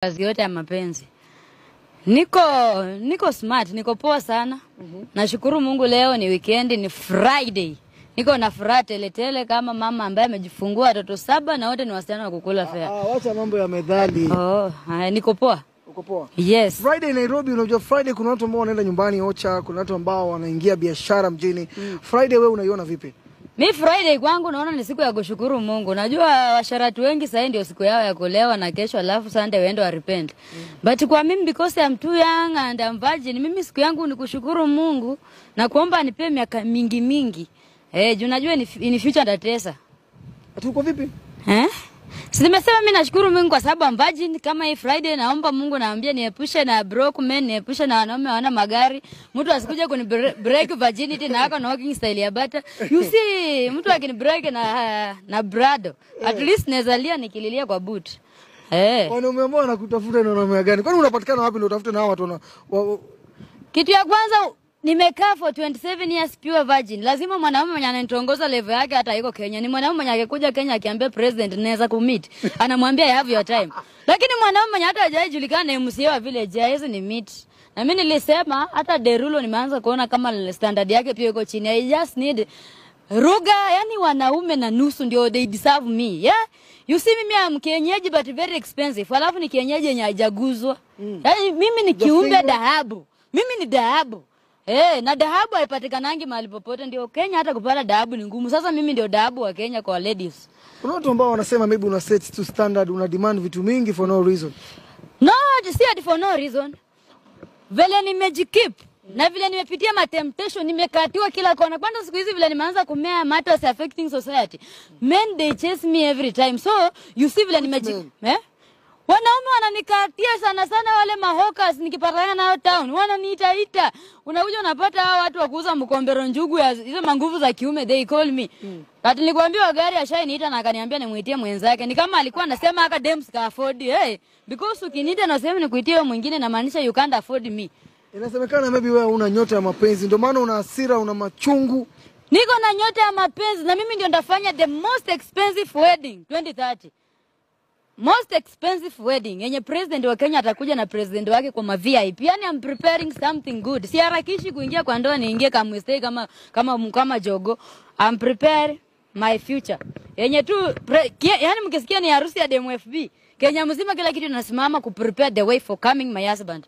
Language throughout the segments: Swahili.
Kazi yote ya mapenzi. Niko smart, niko poa sana. Nashukuru Mungu leo ni weekend, ni Friday. Niko na furaha tele kama mama ambaye amejifungua watoto 7 na wote ni wasichana wa kukula fea. Wacha mambo ya medali. Niko poa. Uko poa? Yes. Friday Nairobi, unajua Friday kuna watu ambao wanaenda nyumbani Ocha, kuna watu ambao wanaingia biashara mjini. Friday wewe unaiona vipi? Mi Friday kwangu naona ni siku ya kushukuru Mungu. Najua washarati wengi sasa ndio siku yao ya kulewa na kesho alafu Sunday waende wa repent. But kwa mimi because I'm too young and I'm virgin, mimi siku yangu ni kushukuru Mungu na kuomba anipe miaka mingi. Juu najua in future nitatesa. Tuko vipi? Si nimesema mimi nashukuru Mungu kwa sababu I'm virgin. Kama hii Friday naomba Mungu naambia niepushe na broke men, niepushe na wanaume hawana magari. Mtu asikuje kuni break virginity na hako na walking style ya bata. You see, mtu akini break na brado. At least nezalia nikililia kwa boot. Wanaume ambao wanakutafuta ni wanaume gani? Kwani unapatikana wapi ndio utafute na hao watu Kitu ya kwanza nimekaa for 27 years pure virgin. Lazima mwanaume mwenye ananitongoza level yake hata yuko Kenya. Ni mwanaume mwenye akikuja Kenya akiambia president naweza kummeet. Anamwambia you have your time. Lakini mwanaume mwenye hata hajajulikana MC wa village hizo ni meet. Na mimi nilisema hata Derulo nimeanza kuona kama standard yake pia iko chini. I just need ruga, yani wanaume na nusu ndio they deserve me. Yeah? You see mimi am kienyeji but very expensive. Alafu ni kienyeji yenye haijaguzwa. Yani mimi ni kiumbe dhahabu. Mimi ni dhahabu. Na dhahabu haipatikanangi mahali popote, ndio Kenya hata kupata dhahabu ni ngumu. Sasa mimi ndio dhahabu wa Kenya kwa ladies. Kuna watu ambao wanasema maybe una set to standard, una demand vitu mingi for no reason. No, si ati for no reason. Vile nimejikeep na vile nimepitia ma temptation, nimekatiwa kila kona. Kwanza siku hizi vile nimeanza kumea matters affecting society. Men they chase me every time. So you see vile wanaume wananikatia sana wale mahawkers nikipatana nao town. Wananiita. Unakuja unapata hao watu wa kuuza mkombero njugu ya hizo manguvu za kiume, they call me. Ati nilikwambia gari ashaniita na akaniambia nimuitie mwenzake. Ni kama alikuwa anasema aka dems ka afford. Because ukiniita na sema nikuitie wewe mwingine na maanisha you can't afford me. Inasemekana maybe wewe una nyota ya mapenzi, ndio maana una hasira, una machungu. Niko na nyota ya mapenzi na mimi ndio ndafanya the most expensive wedding 2030. Most expensive wedding yenye president wa Kenya atakuja na president wake kwa VIP. Yani I'm preparing something good. Si harakishi kuingia kwa ndoa niingie kama mistake kama jogo. I'm preparing my future. Yenye tu yani mkisikia ni harusi ya DMFB, Kenya mzima kila kitu nasimama ku prepare the way for coming my husband.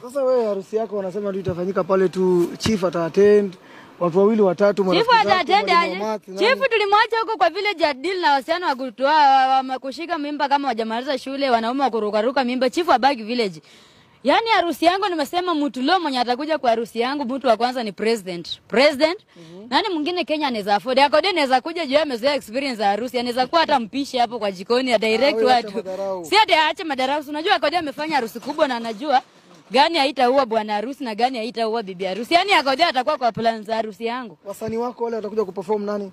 Sasa wewe harusi yako wanasema ndio itafanyika pale tu, chief ata-attend, watu wawili watatu marafiki zako. Chief ata-attend aje? Chief tulimwacha huko kwa vile jadil na wasichana wa kutoa wamekushika mimba kama hawajamaliza shule, wanaume wa kurukaruka mimba, chief abaki village. Yani harusi yangu nimesema mtu leo mwenye atakuja kwa harusi yangu mtu wa kwanza ni president. Nani mwingine Kenya anaweza afford? Akode anaweza kuja juu amezoea experience ya harusi, anaweza kuwa hata mpishi hapo kwa jikoni ya direct watu. Si ati aache madarasa. Unajua Akode amefanya harusi kubwa na anajua gani haitaua bwana harusi na gani haitaua bibi harusi. Yani Akode atakuwa kwa plan za harusi yangu. Wasanii wako wale watakuja kuperform nani?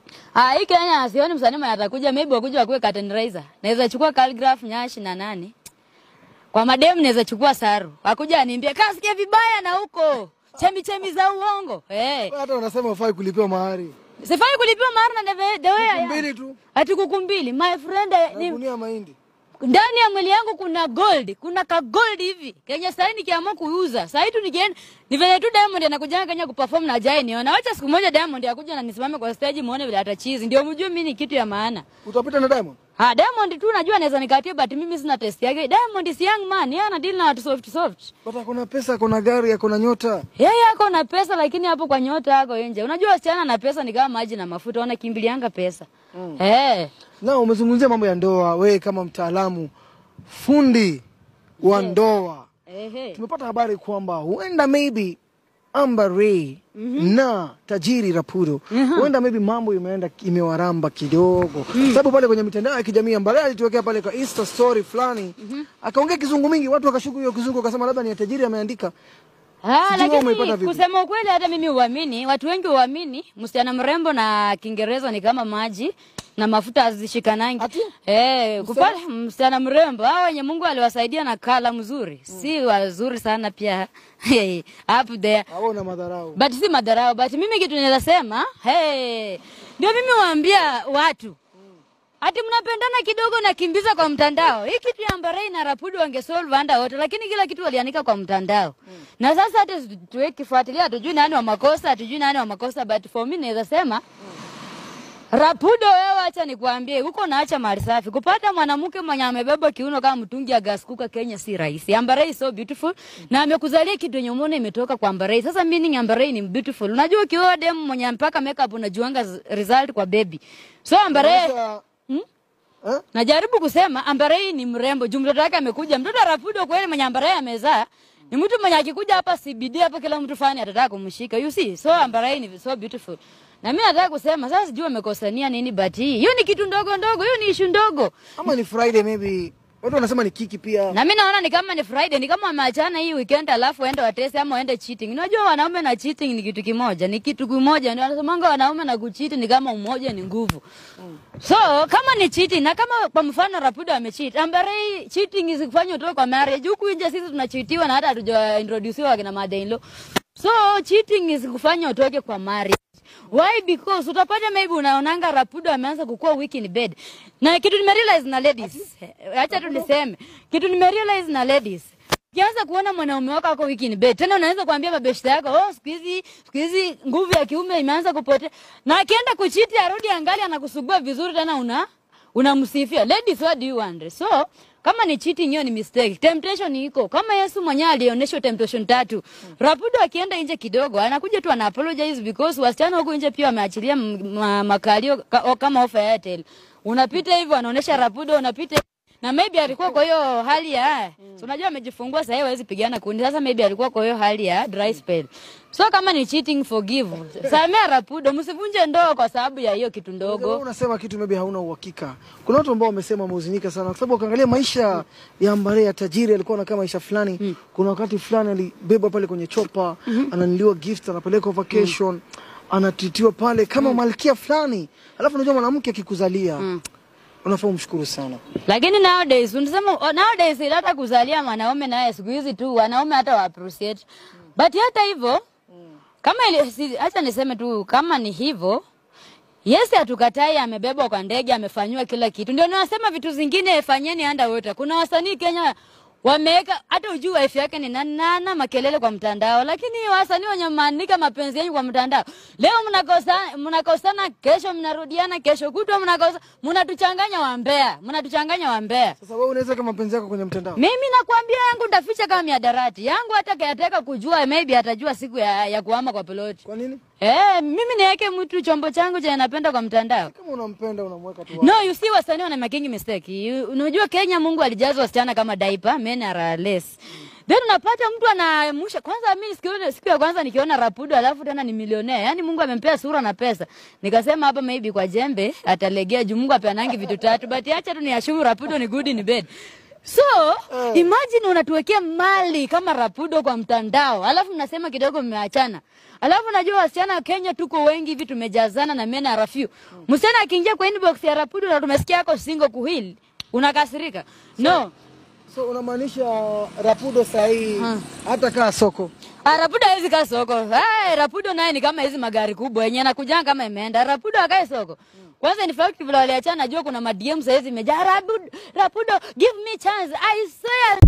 Hii Kenya sioni msanii mwenye atakuja, maybe wakuja wakuwe curtain raiser. Naweza chukua Calligraph Nyashi na nani? Kwa madem naweza chukua Saru. Akuja aniambia kasikia vibaya na huko. Chemi za uongo. Hata wanasema ufai kulipiwa mahari. Sifai kulipiwa mahari na the way. Mbili tu. Ati kukumbili. My friend ni gunia mahindi. Ndani ya mwili yangu kuna gold, kuna ka gold hivi. Kenya sasa nikiamua kuuza. Sasa tu nikienda ni vile tu Diamond anakuja Kenya kuperform na Jai niona. Wacha siku moja Diamond akuja na nisimame kwa stage muone vile atachizi. Ndio mjue mimi ni kitu ya maana. Utapita na Diamond? Diamond tu najua anaweza nikatia but mimi sina test yake. Diamond is young man, yeye ana deal na watu soft. But kuna pesa, kuna gari, kuna nyota. Yeye ako na pesa lakini hapo kwa nyota yako nje. Unajua wasichana na pesa ni kama maji na mafuta, wanakimbilianga pesa. Na umezungumzia mambo ya ndoa, wewe kama mtaalamu fundi wa ndoa. Tumepata habari kwamba huenda maybe Amber Ray na Tajiri Rapudo huenda maybe mambo imewaramba kidogo. Sababu pale kwenye mitandao ya kijamii Amber Ray alituwekea pale kwa Insta story fulani, akaongea kizungu mingi, watu wakashuku hiyo kizungu, akasema labda ni Tajiri ameandika. Lakini kusema ukweli hata mimi huamini, watu wengi huamini msichana mrembo na Kiingereza ni kama maji na mafuta hazishikanangi. Kupata msichana mrembo hao wenye Mungu aliwasaidia na kala mzuri. Si wazuri sana pia. Up there. Haona madharau. But si madharau, but mimi kitu ninaweza sema, ndio mimi huambia watu Ati mnapendana kidogo na kimbiza kwa mtandao. Hii kitu ya Amber Ray na Rapudo wangesolve under wote, lakini kila kitu walianika kwa mtandao. Na sasa hata tuwe kifuatilia, hatujui nani wa makosa, but for me naweza sema Rapudo, wewe acha nikwambie, huko naacha mali safi. Kupata mwanamke mwenye amebeba kiuno kama mtungi ya gas cooker Kenya si rahisi. Amber Ray is so beautiful na amekuzalia kitu yenye umeona imetoka kwa Amber Ray. Sasa meaning Amber Ray ni beautiful. Unajua ukioa dem mwenye mpaka makeup unajuanga result kwa baby. So Amber Ray najaribu kusema Amber Ray ni mrembo. Mtoto wake amekuja. Mtoto Rapudo kweli mwenye Amber Ray amezaa. Ni mtu mwenye akikuja hapa CBD hapa kila mtu fani atataka kumshika. You see? So Amber Ray ni so beautiful. Na mimi nataka kusema sasa sijui wamekosania nini, but hiyo ni kitu ndogo, hiyo ni issue ndogo. Ama ni Friday maybe. Watu wanasema ni kiki pia. Na mimi naona ni kama ni Friday, ni kama wameachana hii weekend alafu waende watese ama waende cheating. Unajua wanaume na cheating ni kitu kimoja, ni kitu kimoja. Ndio wanasemanga wanaume na kucheat ni kama umoja ni nguvu. So kama ni cheating na kama kwa mfano Rapudo amecheat, Amber Ray cheating isikufanya utoke kwa marriage. Huku nje sisi tunacheatiwa na hata hatuja introducewa kina mother-in-law. So cheating isikufanya utoke kwa marriage. Why? Because utapata maybe unaonanga Rapudo ameanza kukua weak in bed. Na kitu nimerealize na ladies. Acha tu niseme. Kitu nimerealize na ladies. Ukianza kuona mwanaume wako ako weak in bed, tena unaanza kuambia mabeshte yako, "Oh, siku hizi nguvu ya kiume imeanza kupotea." Na akienda kuchiti arudi angali anakusugua vizuri tena unamsifia. Ladies, what do you want? So, kama ni cheating hiyo ni mistake. Temptation iko. Kama Yesu mwenyewe alionyesha temptation 3. Rapudo akienda nje kidogo, anakuja tu ana apologize because wasichana huko nje pia wameachilia makalio kama ofa ya Airtel. Unapita hivyo anaonyesha Rapudo, unapita na maybe alikuwa kwa hiyo hali ya so unajua amejifungua sasa hawezi pigana kundi. Sasa maybe alikuwa kwa hiyo hali ya dry spell. So kama ni cheating, forgive. Samea Rapudo, msivunje ndoa kwa sababu ya hiyo kitu ndogo. Unasema kitu maybe hauna uhakika. Kuna watu ambao wamesema wamehuzunika sana kwa sababu ukiangalia maisha ya Amber Ray ya tajiri, alikuwa anakaa maisha fulani. Kuna wakati fulani alibeba pale kwenye chopa, ananiliwa gift, anapeleka vacation, anatitiwa pale kama malkia fulani. Alafu unajua mwanamke akikuzalia unafaa umshukuru sana. Lakini nowadays unasema nowadays hata kuzalia mwanaume naye siku hizi tu wanaume hata wa appreciate. But hata hivyo kama acha niseme tu kama ni hivyo, yes hatukatai amebebwa kwa ndege, amefanywa kila kitu. Ndio nasema vitu zingine fanyeni underwater. Kuna wasanii Kenya wameweka hata ujui wife yake ni nana makelele kwa mtandao, lakini wasanii wanyamanika mapenzi yenu kwa mtandao. Leo mnakosana, kesho mnarudiana, kesho kutwa mnatuchanganya wambea. Sasa wewe unaweza kama mapenzi yako kwenye mtandao? Mimi nakwambia yangu ndaficha kama miadarati. Yangu hata kayataka kujua maybe atajua siku ya kuhama kwa piloti. Kwa nini? Mimi niweke mtu chombo changu cha napenda kwa mtandao. Kama unampenda unamweka tu. No, you see wasanii wana making mistake. Unajua Kenya Mungu alijaza wasichana kama diaper, men are less. Then unapata mtu anamusha. Kwanza mimi siku ya kwanza nikiona Rapudo alafu tena ni millionaire. Yaani Mungu amempea sura na pesa. Nikasema hapa maybe kwa jembe atalegea juu Mungu apeanangi vitu 3. But acha tu niashumu Rapudo ni good in bed. So, imagine unatuwekea mali kama Rapudo kwa mtandao. Alafu mnasema kidogo mmeachana. Alafu najua wasichana Kenya tuko wengi hivi tumejazana na mena rafyu. Msichana akiingia kwa inbox ya Rapudo na tumesikia yako single kuhili, unakasirika. No. So unamaanisha Rapudo sahi hata kaa soko? Rapudo hawezi kaa soko. Rapudo naye ni kama hizi magari kubwa yenye anakujanga kama imeenda. Rapudo akae soko. Kwanza in fact vile waliachana najua kuna ma DM saizi imejaa Rapudo, give me chance. I swear